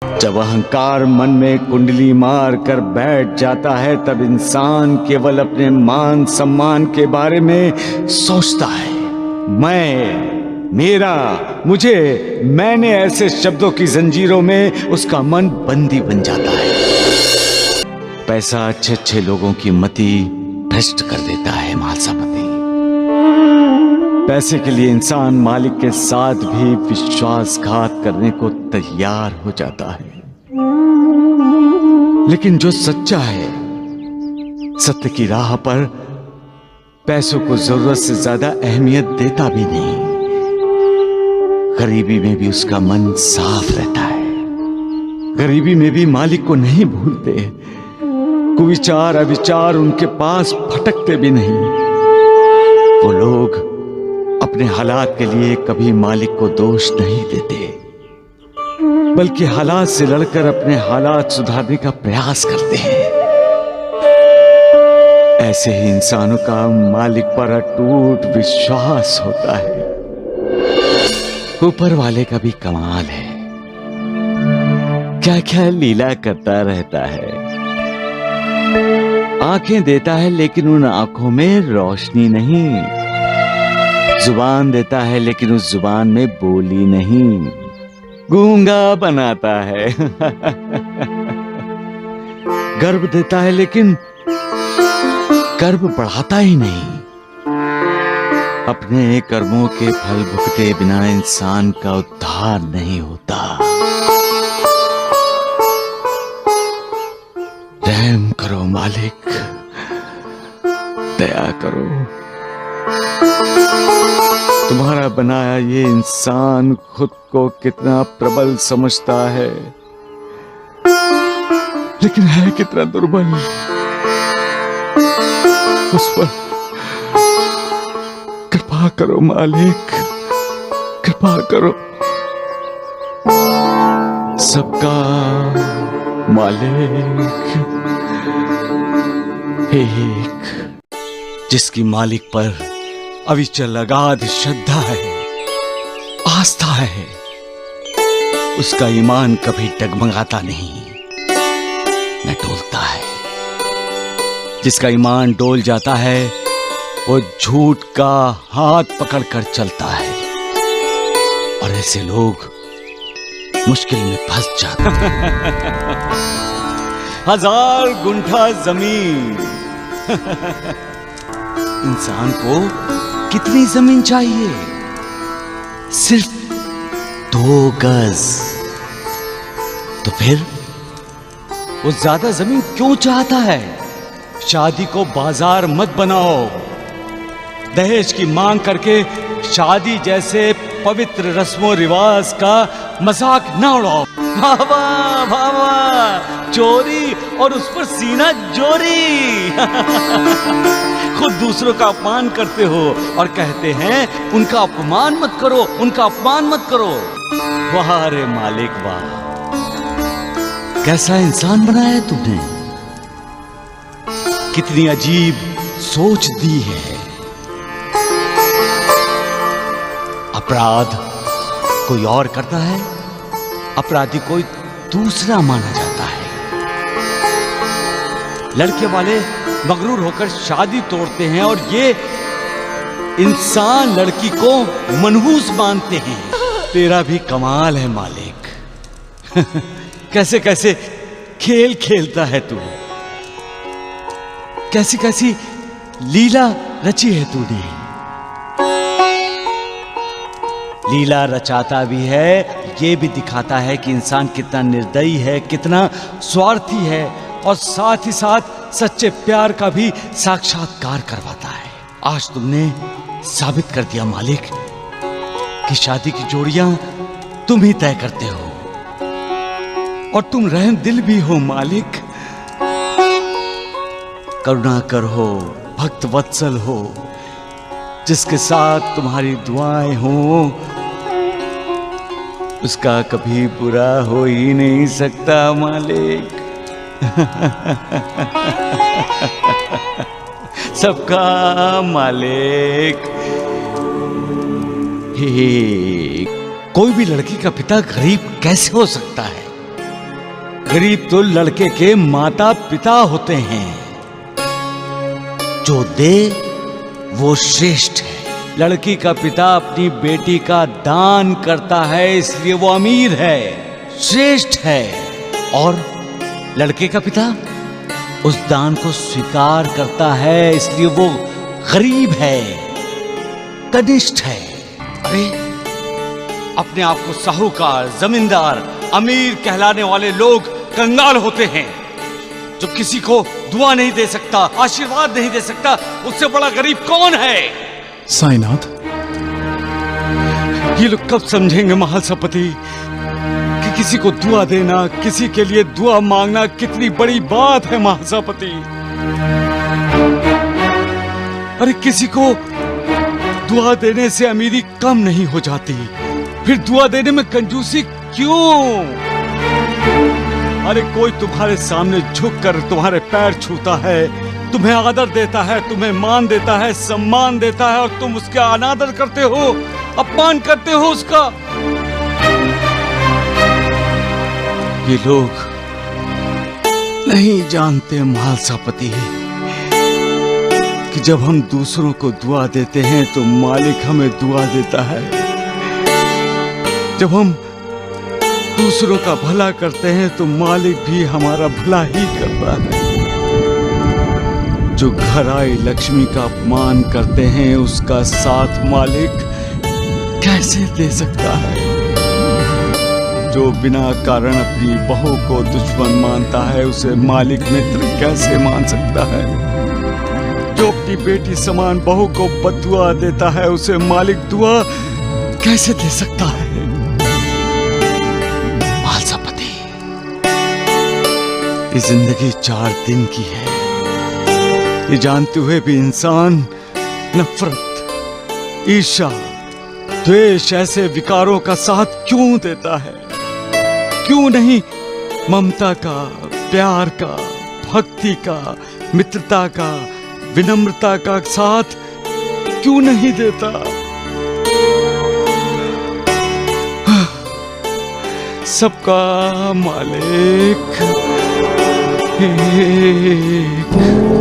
जब अहंकार मन में कुंडली मार कर बैठ जाता है तब इंसान केवल अपने मान सम्मान के बारे में सोचता है। मैं, मेरा, मुझे, मैंने ऐसे शब्दों की जंजीरों में उसका मन बंदी बन जाता है। पैसा अच्छे अच्छे लोगों की मति भ्रष्ट कर देता है मालसापति। पैसे के लिए इंसान मालिक के साथ भी विश्वासघात करने को तैयार हो जाता है। लेकिन जो सच्चा है, सत्य की राह पर पैसों को जरूरत से ज्यादा अहमियत देता भी नहीं। गरीबी में भी उसका मन साफ रहता है। गरीबी में भी मालिक को नहीं भूलते। कुविचार अविचार उनके पास फटकते भी नहीं। वो लोग अपने हालात के लिए कभी मालिक को दोष नहीं देते, बल्कि हालात से लड़कर अपने हालात सुधारने का प्रयास करते हैं। ऐसे ही इंसानों का मालिक पर अटूट विश्वास होता है। ऊपर वाले का भी कमाल है, क्या क्या लीला करता रहता है। आंखें देता है लेकिन उन आंखों में रोशनी नहीं। जुबान देता है लेकिन उस जुबान में बोली नहीं। गूंगा बनाता है। गर्व देता है लेकिन गर्व बढ़ाता ही नहीं। अपने कर्मों के फल भुगते बिना इंसान का उद्धार नहीं होता। रहम करो मालिक, दया करो। तुम्हारा बनाया ये इंसान खुद को कितना प्रबल समझता है, लेकिन है कितना दुर्बल। उस पर कृपा करो मालिक, कृपा करो। सबका मालिक एक, जिसकी मालिक पर अविचल अगाध श्रद्धा है, आस्था है, उसका ईमान कभी डगमगाता नहीं, न डोलता है। जिसका ईमान डोल जाता है वो झूठ का हाथ पकड़कर चलता है, और ऐसे लोग मुश्किल में फंस जाते हैं। 1000 गुंठा जमीन। इंसान को कितनी जमीन चाहिए? सिर्फ 2 गज। तो फिर वो ज्यादा जमीन क्यों चाहता है? शादी को बाजार मत बनाओ। दहेज की मांग करके शादी जैसे पवित्र रस्मों रिवाज का मजाक ना उड़ाओ। भावा भावा चोरी और उस पर सीना जोरी। खुद दूसरों का अपमान करते हो और कहते हैं उनका अपमान मत करो, उनका अपमान मत करो। वाह रे मालिक वाह, कैसा इंसान बनाया तुमने। कितनी अजीब सोच दी है। अपराध कोई और करता है, अपराधी कोई दूसरा माना जाता है। लड़के वाले मगरूर होकर शादी तोड़ते हैं और ये इंसान लड़की को मनहूस मानते हैं। तेरा भी कमाल है मालिक। कैसे कैसे खेल खेलता है तू, कैसी कैसी लीला रची है तूने। लीला रचाता भी है, ये भी दिखाता है कि इंसान कितना निर्दयी है, कितना स्वार्थी है, और साथ ही साथ सच्चे प्यार का भी साक्षात्कार करवाता है। आज तुमने साबित कर दिया मालिक कि शादी की जोड़ियां तुम ही तय करते हो, और तुम रहम दिल भी हो मालिक। करुणाकर हो, भक्त वत्सल हो, जिसके साथ तुम्हारी दुआएं हो उसका कभी बुरा हो ही नहीं सकता मालिक। सबका मालिक। कोई भी लड़की का पिता गरीब कैसे हो सकता है? गरीब तो लड़के के माता पिता होते हैं। जो दे वो श्रेष्ठ है। लड़की का पिता अपनी बेटी का दान करता है, इसलिए वो अमीर है, श्रेष्ठ है। और लड़के का पिता उस दान को स्वीकार करता है, इसलिए वो गरीब है, कनिष्ठ है। अरे अपने आप को साहूकार, जमींदार, अमीर कहलाने वाले लोग कंगाल होते हैं। जो किसी को दुआ नहीं दे सकता, आशीर्वाद नहीं दे सकता, उससे बड़ा गरीब कौन है? साईनाथ, ये लोग कब समझेंगे महासपति कि किसी को दुआ देना, किसी के लिए दुआ मांगना कितनी बड़ी बात है महासपति। अरे किसी को दुआ देने से अमीरी कम नहीं हो जाती, फिर दुआ देने में कंजूसी क्यों? अरे कोई तुम्हारे सामने झुककर तुम्हारे पैर छूता है, तुम्हें आदर देता है, तुम्हें मान देता है, सम्मान देता है, और तुम उसका अनादर करते हो, अपमान करते हो उसका। ये लोग नहीं जानते महासपति कि जब हम दूसरों को दुआ देते हैं तो मालिक हमें दुआ देता है। जब हम दूसरों का भला करते हैं तो मालिक भी हमारा भला ही करता है। जो घर आई लक्ष्मी का अपमान करते हैं, उसका साथ मालिक कैसे दे सकता है? जो बिना कारण अपनी बहू को दुश्मन मानता है, उसे मालिक मित्र कैसे मान सकता है? जो अपनी बेटी समान बहू को बद्दुआ देता है, उसे मालिक दुआ कैसे दे सकता है? महासपति, ये जिंदगी 4 दिन की है, ये जानते हुए भी इंसान नफरत, ईर्ष्या, द्वेष ऐसे विकारों का साथ क्यों देता है? क्यों नहीं ममता का, प्यार का, भक्ति का, मित्रता का, विनम्रता का साथ क्यों नहीं देता? सबका मालिक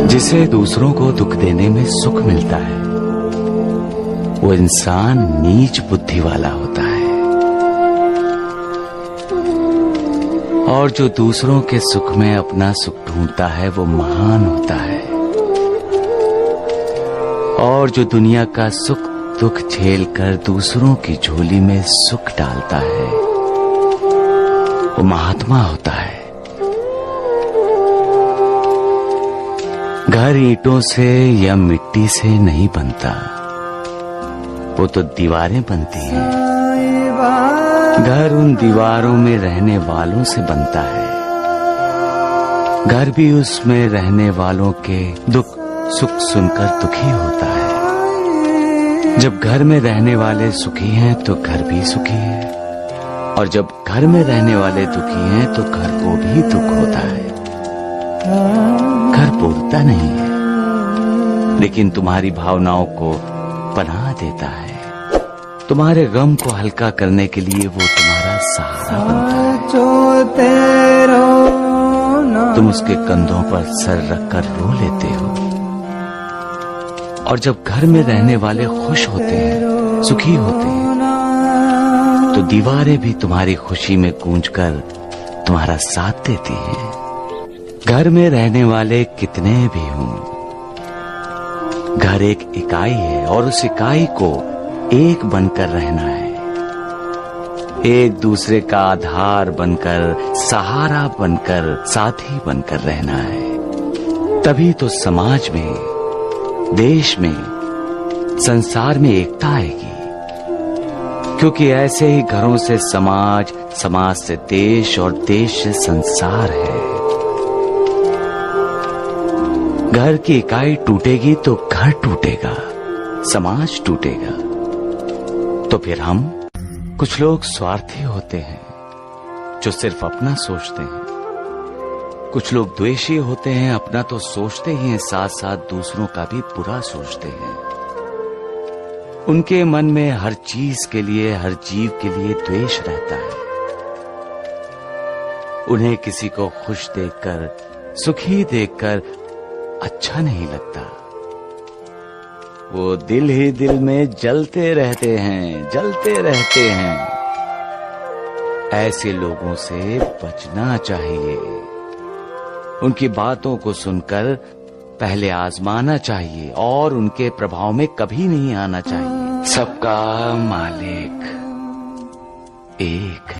जिसे दूसरों को दुख देने में सुख मिलता है, वो इंसान नीच बुद्धि वाला होता है। और जो दूसरों के सुख में अपना सुख ढूंढता है, वो महान होता है। और जो दुनिया का सुख दुख झेलकर दूसरों की झोली में सुख डालता है, वो महात्मा होता है। घर ईंटों से या मिट्टी से नहीं बनता, वो तो दीवारें बनती हैं। घर उन दीवारों में रहने वालों से बनता है। घर भी उसमें रहने वालों के दुख सुख सुनकर दुखी होता है। जब घर में रहने वाले सुखी हैं तो घर भी सुखी है, और जब घर में रहने वाले दुखी हैं तो घर को भी दुख होता है। घर बोलता नहीं है, लेकिन तुम्हारी भावनाओं को पनाह देता है। तुम्हारे गम को हल्का करने के लिए वो तुम्हारा सहारा बनता है। तुम उसके कंधों पर सर रखकर रो लेते हो। और जब घर में रहने वाले खुश होते हैं, सुखी होते हैं, तो दीवारें भी तुम्हारी खुशी में गूंजकर तुम्हारा साथ देती हैं। घर में रहने वाले कितने भी हों, घर एक इकाई है, और उस इकाई को एक बनकर रहना है। एक दूसरे का आधार बनकर, सहारा बनकर, साथी बनकर रहना है। तभी तो समाज में, देश में, संसार में एकता आएगी। क्योंकि ऐसे ही घरों से समाज, समाज से देश, और देश से संसार है। घर की इकाई टूटेगी तो घर टूटेगा, समाज टूटेगा। तो फिर हम कुछ लोग स्वार्थी होते हैं, जो सिर्फ अपना सोचते हैं। कुछ लोग द्वेषी होते हैं, अपना तो सोचते ही हैं, साथ साथ दूसरों का भी बुरा सोचते हैं। उनके मन में हर चीज के लिए, हर जीव के लिए द्वेष रहता है। उन्हें किसी को खुश देखकर, सुखी देखकर अच्छा नहीं लगता। वो दिल ही दिल में जलते रहते हैं, जलते रहते हैं। ऐसे लोगों से बचना चाहिए। उनकी बातों को सुनकर पहले आजमाना चाहिए और उनके प्रभाव में कभी नहीं आना चाहिए। सबका मालिक एक